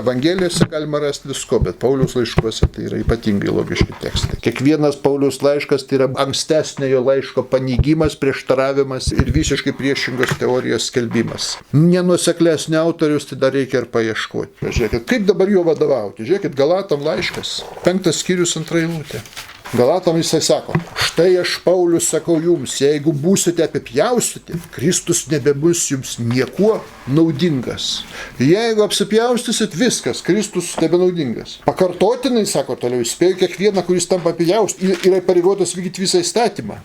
Evangelijose galima rasti visko, bet Pauliaus laiškuose tai yra ypatingai logiški tekstai. Kiekvienas Pauliaus laiškas tai yra ankstesnio laiško paneigimas, prieštaravimas ir visiškai priešingos teorijos skelbimas. Nenuoseklesnio autorius tai dar reikia ir paieškoti. Žiūrėkit, kaip dabar juo vadovauti. Žiūrėkit, Galatam laiškas, 5 skyrius 2 eilutė. Galatam jisai sako, štai aš Paulius sakau jums, jeigu būsite apipjaustyti, Kristus nebebus jums niekuo naudingas. Jeigu apsipjaustysit, viskas, Kristus nebenaudingas. Pakartotinai, sako toliau, įspėju kiekvieną, kuris tampa apipjaustyti, yra įpareigotas vykdyti visą įstatymą.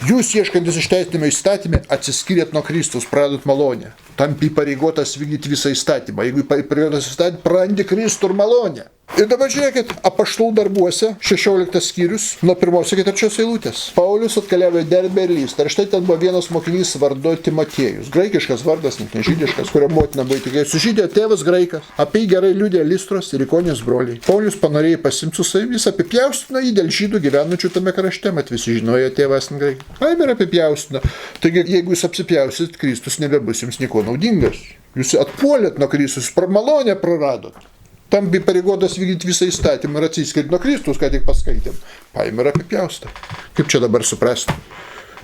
Jūs, ieškantis išteisinimo įstatymę, atsiskyrėt nuo Kristus, praradot malonę. Tampi įpareigotas vykdyti visą įstatymą. Jeigu įpareigotas įstatymą, prarandi Kristų ir malonę. Ir dabar žiūrėkit, apaštalų darbuose, 16 skyrius, nuo 1 iki 3 eilutės. Paulius atkeliavo į Derbę ir Lystą. Ir štai ten buvo vienas mokinys vardu Timotiejus. Graikiškas vardas, net nežydiškas, kurio motina buvo įtikėjusi. Žydė tėvas graikas. Apie jį gerai liudė Lystros ir Ikonijos broliai. Paulius panorėjo pasimti su savimi, jis apipjaustino jį dėl žydų gyvenančių tame krašte, mat visi žinojo tėvas graikas. Paėmė ir apipjaustino. Taigi, jeigu jūs apsipjausit, Kristus nebebus jums nieko naudingas. Jūs atpuolėt nuo Kristus, malonę praradot. Tam įpareigotas vykdyti visą įstatymą ir atsiskirti nuo Kristus, ką tik paskaitėm. Paėmė ir apipjaustą. Kaip čia dabar suprasti?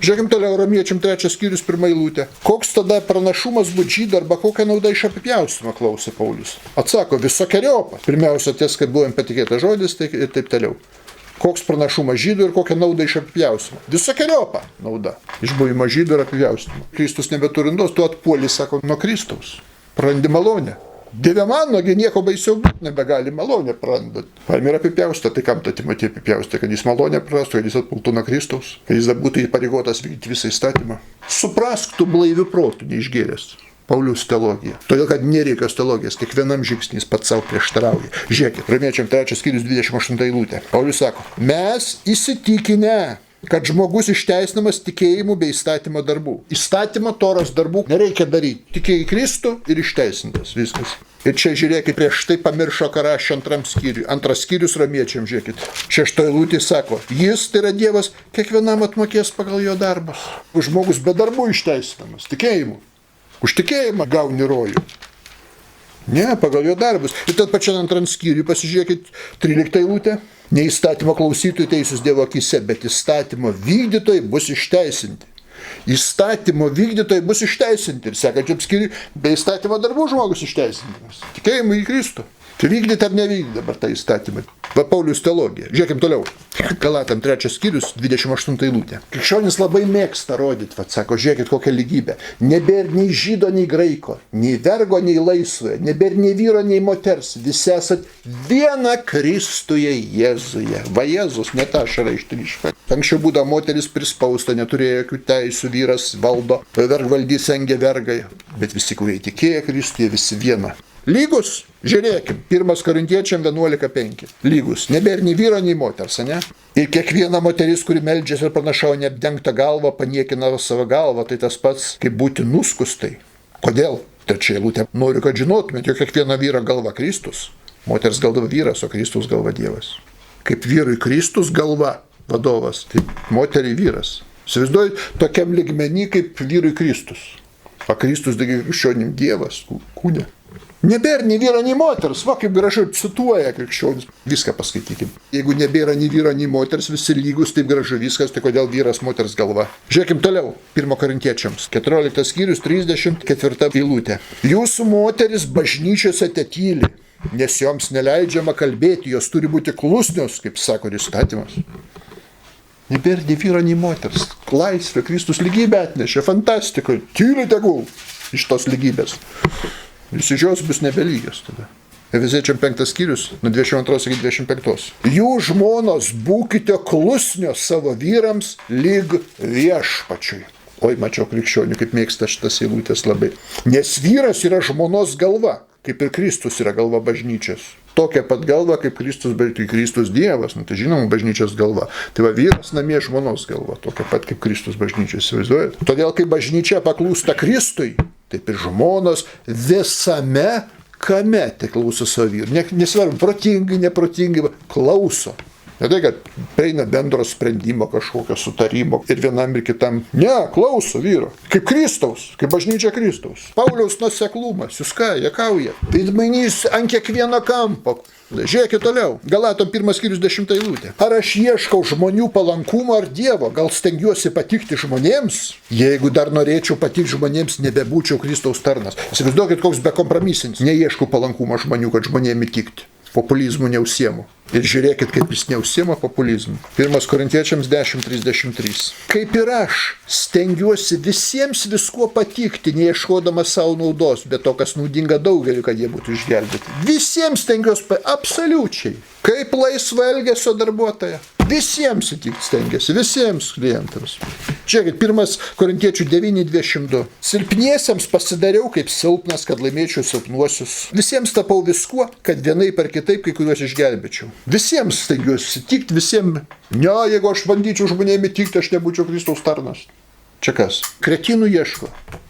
Žiūrėkim toliau, Romiečiam 3 skyrius 1 eilutė. Koks tada pranašumas būti žydų arba kokia nauda iš apipjaustymą, klausė Paulius. Atsako, visokeriopą. Pirmiausia, ties, kad buvom patikėtas žodis, tai ir taip toliau. Koks pranašumas žydų ir kokia nauda iš apipjaustymą? Visokeriopą nauda. Iš buvimo žydų ir apipjaustymą. Kristus nebeturi naudos, tu atpuoli, sako, nuo Kristaus. Prarandi malonę. Dieve mano, nieko baisiau būti nebegali, malonę prarandat. Paėmė ir apipjaustą, tai kam tą Timotiejų apipjaustą, kad jis malonę prarastų, kad jis atpultų nuo Kristaus, kad jis būtų įpareigotas vykdyti visą įstatymą. Suprask tu blaivių protų, neišgėręs. Pauliaus teologija. Todėl, kad nereikios teologijos, kiekvienam žingsnis pats savo prieštarauja. Žiūrėkit, Romiečiam 3 skyrius 28 eilutė. Paulius sako, mes įsitikinę, kad žmogus išteisinamas tikėjimu bei įstatymo darbų. Įstatymo Toros darbų nereikia daryti. Tikėjai Kristų ir išteisintas. Viskas. Ir čia žiūrėkit, prieš tai pamiršo, ką rašė 2 skyriui. 2 skyrius Romiečiam, žiūrėkit. 6 eilutė sako, jis, tai yra Dievas, kiekvienam atmokės pagal jo darbus. Žmogus be darbų išteisinamas. Tikėjimu. Už tikėjimą gauni rojų. Ne, pagal jo darbus. Ir tad pačiam 2 skyriui pasižiūrėkit 13 eilutę. Ne įstatymo klausytojai teisūs Dievo akyse, bet įstatymo vykdytojai bus išteisinti. Įstatymo vykdytojai bus išteisinti. Ir sekančiam skyriui, be įstatymo darbų žmogus išteisintas. Tikėjimu į Kristų. Tai vykdyti ar nevykdyti dabar tą įstatymą. Va Paulius teologija. Žiūrėkim toliau. Galatam 3 skyrius 28 eilutė. Krikščionis labai mėgsta rodyti, sako, žiūrėkit kokią lygybę. Nebėr nei žydo, nei graiko, nei vergo, nei laisvoje, nebėr nei vyro, nei moters. Visi esat viena Kristuje Jėzuje. Va Jėzus, ne ta šaraištiniška. Anksčiau būdavo moteris prispausta, neturėjo jokių teisų, vyras valdo, vergvaldys engė vergai. Bet visi, kurie įtikėjo Kristuje, visi viena. Lygus, žiūrėkim, 1 Korintiečiam 11:5. Lygus, nebėr nei vyro, nei moters, ne? Ir kiekviena moteris, kuri meldžiasi ir pranašauja neapdengtą galvą, paniekina savo galvą, tai tas pats, kaip būti nuskustai. Kodėl? Trečia eilutė. Noriu, kad žinotumėte, jog kiekvieno vyro galva Kristus, moters galva vyras, o Kristus galva Dievas. Kaip vyrui Kristus galva vadovas, tai moteriai vyras. Įsivaizduoju, tokiam lygmenį kaip vyrui Kristus. O Kristus degi krikščionim Dievas, kūne. Nebėra nei vyro, nei moters. Va, kaip gražu cituoja krikščionis. Viską paskaitykim. Jeigu nebėra nei vyro, nei moters, visi lygus, taip gražu viskas, tai kodėl vyras, moters galva. Žiūrėkim toliau. 1 Korintiečiams. 14 skyrius 34 eilutė. Jūsų moteris bažnyčiose tetyli, nes joms neleidžiama kalbėti, jos turi būti klusnios, kaip sako įstatymas. Nebėra nei vyro, nei moters. Laisvė, Kristus lygybę atnešė. Fantastika. Tyliai tegul iš tos lygybės. Visi žios bus nebelygios tada. Efeziečiam 5 skyrius, nuo 22 iki 25. Jų žmonos būkite klusnios savo vyrams lyg viešpačiui. Oi, mačiau krikščionių, kaip mėgsta šitas eilutės labai. Nes vyras yra žmonos galva, kaip ir Kristus yra galva bažnyčios. Tokia pat galva, kaip Kristus, bet Kristus Dievas, tai žinoma bažnyčios galva. Tai va vyras namie žmonos galva, tokia pat kaip Kristus bažnyčios, įsivaizduojat. Todėl, kai bažnyčia paklūsta Kristui, taip ir žmonos visame kame tai klauso savo vyrų. Nesvarbu, protingai, neprotingai, klauso. Ne tai, kad prieina bendro sprendimo kažkokio sutarimo ir vienam ir kitam. Ne, klauso vyro. Kaip Kristaus, kaip bažnyčia Kristaus. Pauliaus nuoseklumas, jūs ką, juokauja. Veidmainys ant kiekvieno kampo. Žiūrėkit toliau. Galatom 1 skyrius 10 eilutė. Ar aš ieškau žmonių palankumo ar Dievo? Gal stengiuosi patikti žmonėms? Jeigu dar norėčiau patikti žmonėms, nebebūčiau Kristaus tarnas. Įsivaizduokit, koks bekompromisinis. Neieškau palankumo žmonių, kad žmonėms įtikti. Populizmų neužsiemu. Ir žiūrėkit, kaip jis neužsiema populizmų. 1 Korintiečiams 10:33. Kaip ir aš stengiuosi visiems viskuo patikti, neieškodamas savo naudos, bet to, kas naudinga daugeliu, kad jie būtų išgelbėti. Visiems stengiuosi, absoliučiai. Kaip laisvo elgesio darbuotoja. Visiems įtikti stengiasi, visiems klientams. Žiūrėkit, 1 Korintiečių 9:22. Silpniesiems pasidariau kaip silpnas, kad laimėčiau silpnuosius. Visiems tapau viskuo, kad vienaip ar kitaip kai kuriuos išgelbėčiau. Visiems stengiuosi įtikti, visiems. Ne, jeigu aš bandyčiau žmonėms įtikti, aš nebūčiau Kristaus tarnas. Čia kas? Kretinų ieško.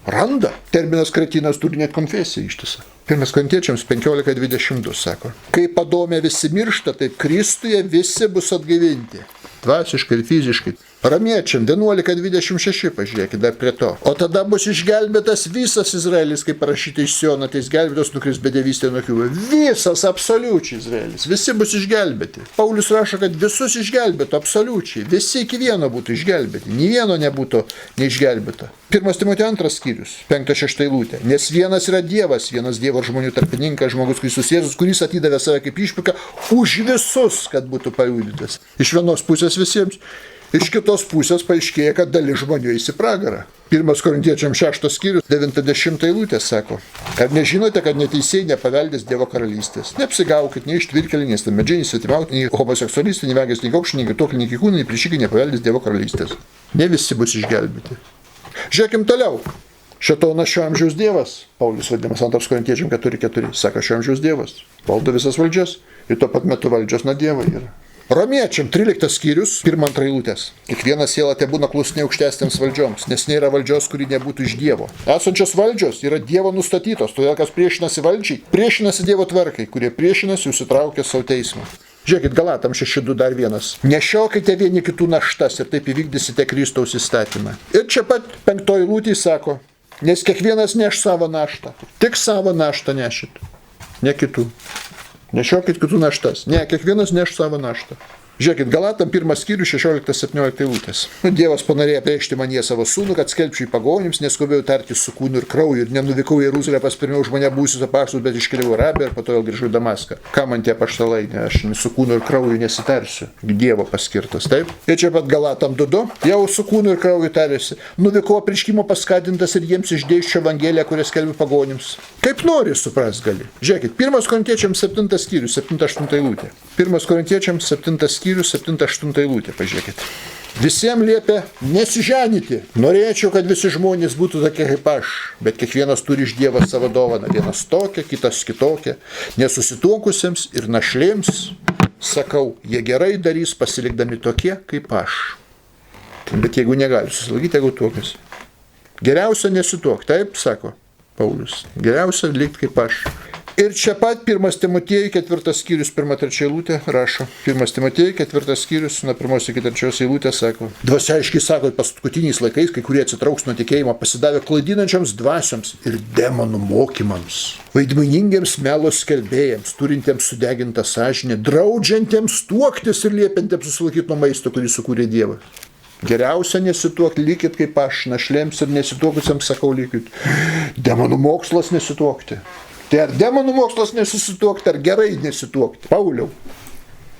Randa. Terminas kretinas turi net konfesiją ištisą. 1 Korintiečiams 15:22 sako. Kai padome visi miršta, taip Kristuje visi bus atgaivinti. Dvasiškai ir fiziškai. Ramiečiam 11:26, pažiūrėkit dar prie to. O tada bus išgelbėtas visas Izraelis, kaip parašyta iš Siono, tai išgelbėtos nukris bedevystė nuo akių. Visas absoliučiai Izraelis. Visi bus išgelbėti. Paulius rašo, kad visus išgelbėtų absoliučiai. Visi iki vieno būtų išgelbėti. Nė vieno nebūtų neišgelbėta. 1 Timoteo 2 skyrius, 5-6 eilutė. Nes vienas yra Dievas, vienas Dievo žmonių tarpininkas, žmogus Kristus Jėzus, kuris atidavė save kaip išpirką už visus, kad būtų paliudytas. Iš vienos pusės visiems. Iš kitos pusės paaiškėja, kad dalis žmonių eis į pragarą. 1 Korintiečiams 6 skyrius 90 eilutė sako. Ar nežinote, kad neteisėjai nepaveldės Dievo karalystės? Neapsigaukit, nei ištvirkeliai, nei stamedžiai, nei svetimauti, nei homoseksualistai, nei vagis, nei gokščiai, nei girtuokliai, nei kikūnai, nei plėšikai nepaveldės Dievo karalystės. Ne visi bus išgelbėti. Žiūrėkim toliau. Šėtonas šio amžiaus dievas. Paulius vadinamas 2 Korintiečiams 4:4. Sako, šio amžiaus dievas. Valdo visas valdžias ir tuo pat metu valdžios nuo Dievo yra. Romiečiam 13 skyrius, 1-2 eilutės. Kiekviena siela te būna klusni aukštesnėms valdžioms, nes nėra valdžios, kuri nebūtų iš Dievo. Esančios valdžios yra Dievo nustatytos, todėl kas priešinasi valdžiai, priešinasi Dievo tvarkai, kurie priešinasi užsitraukia savo teismą. Žiūrėkit, Galatam 6:2 dar vienas. Nešiokite vieni kitų naštas ir taip įvykdysite Kristaus įstatymą. Ir čia pat 5 eilutė sako, nes kiekvienas neš savo naštą. Tik savo naštą nešit, ne kitų. Nešiokit kitų naštas. Ne, kiekvienas neš savo naštą. Žiūrėkit, Galatam 1 skyrius 16-17 eilutės. Dievas panorėjo apreikšti manyje savo sūnų, kad skelbčiau į pagonims, neskubėjau tartis su kūnu ir krauju ir nenuvykau į Jeruzalę pas pirmiau už mane būsius apaštalus, bet iškeliavau Arabiją ir po to vėl grįžau į Damaską. Ką man tie apaštalai, aš su kūnu ir krauju nesitarsiu. Dievo paskirtas, taip? Ir čia pat Galatam 2, jau su kūnu ir krauju tarėsi. Nuvykau apreiškimo paskatintas ir jiems išdėsčiau evangeliją, kurią skelbiu pagonims. Kaip nori supras gali. Žiūrėkit, 1 Korintiečiams 7 skyrius 7-8 eilutė. 1 Korintiečiams 7 skyrius 7-8 eilutė, pažiūrėkit. Visiems liepia nesiženyti. Norėčiau, kad visi žmonės būtų tokie kaip aš, bet kiekvienas turi iš Dievo savo dovaną. Vienas tokia, kitas kitokia. Nesusituokusiems ir našlėms, sakau, jie gerai darys pasilikdami tokie kaip aš. Bet jeigu negali susilaikyti, jeigu tuokiasi. Geriausia nesituok, taip, sako Paulius. Geriausia likti kaip aš. Ir čia pat 1 Timotiejui 4 skyrius 1-3 eilutė rašo. 1 Timotiejui 4 skyrius nuo 1 iki 3 eilutės sako. Dvasia aiškiai sako, paskutiniais laikais kai kurie atsitrauks nuo tikėjimo, pasidavę klaidinančiams dvasioms ir demonų mokymams. Vaidmainingiems melo skelbėjams, turintiems sudegintą sąžinę, draudžiantiems tuoktis ir liepiantiems susilaikyti nuo maisto, kurį sukūrė Dievas. Geriausia nesituokti, likit kaip aš, našlėms ir nesituokusiems sakau likit. Demonų mokslas nesituokti. Tai ar demonų mokslas nesusituokti, ar gerai nesituokti? Pauliau.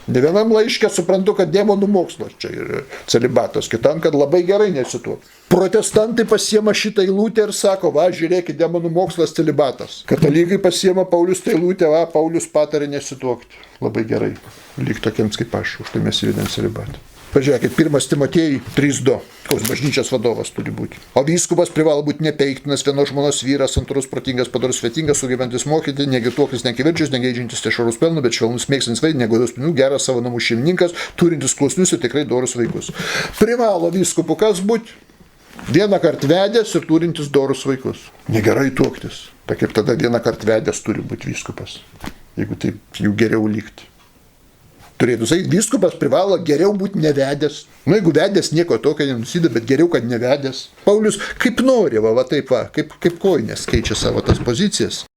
Ne vienam laiške suprantu, kad demonų mokslas čia yra celibatas, kitam, kad labai gerai nesituokti. Protestantai pasiema šitą eilutę ir sako, va, žiūrėkit, demonų mokslas celibatas. Katalikai pasiema Paulius tą eilutę, va, Paulius patarė nesituokti. Labai gerai. Lyg tokiems kaip aš, už tai mes įvedėm celibatą. Pažiūrėkit, 1 Timotiejui 3:2. Koks bažnyčios vadovas turi būti. O vyskupas privalo būti nepeiktinas, vienos žmonos vyras, santūrus, protingas, padorus, svetingas, sugebantis mokyti, negirtuoklis, nekivirčius, negeidžiantis švarus pelnų, bet švelnus, mėgstantis vaidį, negodus pinigų, geras savo namų šeimininkas, turintis klusnius ir tikrai dorus vaikus. Privalo vyskupų kas būti? Vieną kartą vedęs ir turintis dorus vaikus. Negerai tuoktis. Tai kaip tada vieną kartą vedęs turi būti vyskupas. Jeigu taip jau geriau likti. turėtų sakyti, vyskupas privalo geriau būti nevedęs. Jeigu vedęs, nieko tokio nenusideda, bet geriau, kad nevedęs. Paulius kaip nori, va taip va, kaip kojinės keičia savo tas pozicijas.